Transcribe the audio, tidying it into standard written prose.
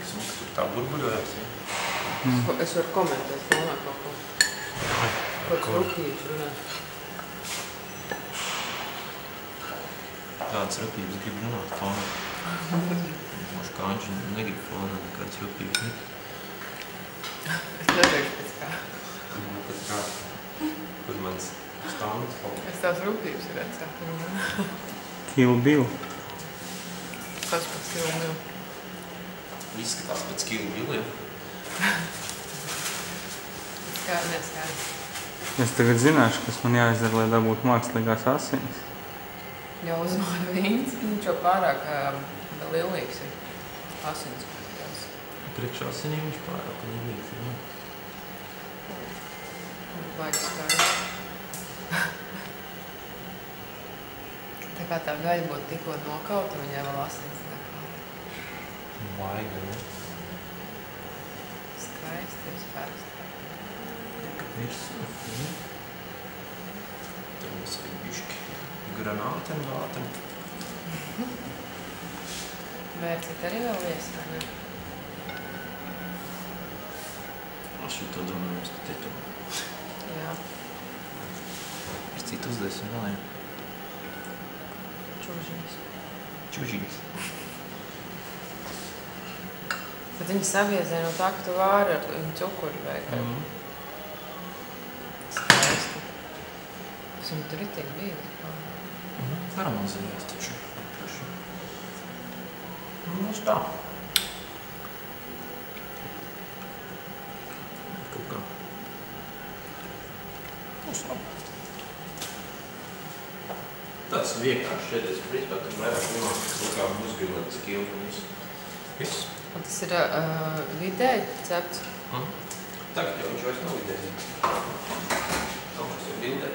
Rūpīgs, un tur tā burbuļojās. Es varu komentēt fonā kaut ko. Kaut kas rūpīgs runā. Kādas rūpības grib runāt fonā? Moši Kāņš negrib fonā nekādas rūpības nekad. Es neteikšu pēc kā. Pēc kā? Kur mans stāvums fonā? Es tās rūpības redzētu. Kill Bill. Kas pēc Kill Bill? Izskatās pēc Kill Billiem. Kā neskaidrs. Es tagad zināšu, kas man jāizdara, lai dabūtu mākslīgās asinis. Jau uzmāra vīns, viņš jau pārāk lielīgs ir. Asins. Priekšā asinīm viņš pārāk lielīgs ir. Vajag skaidrs. Tā kā tā gaļa būtu tikko nokauta, viņai vēl asins nekauta. Vajag, ne? Skaisti ir skaisti. Virsū. Tur mums ir bišķi granātem, vātem. Vērcīt arī vēl viesā, ne? Es šito domāju, mums te tu. Jā. Es citu uzdēsim vēl, jā. Čužiņas. Čužiņas. Bet viņi saviezē no tā, ka tu vāri ar cukuru vai kā. Skaisti. Es viņu tur itīgi bija. Karamalizējās taču. Mums tā. Kaut kā. Mums labi. Tāds vienkārši šeit, principā, tur vairāk runāt, kaut kā uzgrilētas kilpunis. Viss. Un tas ir vidēji cepts? Tagad jau viņš vairs nav vidēji. Kaut kas jau bildē.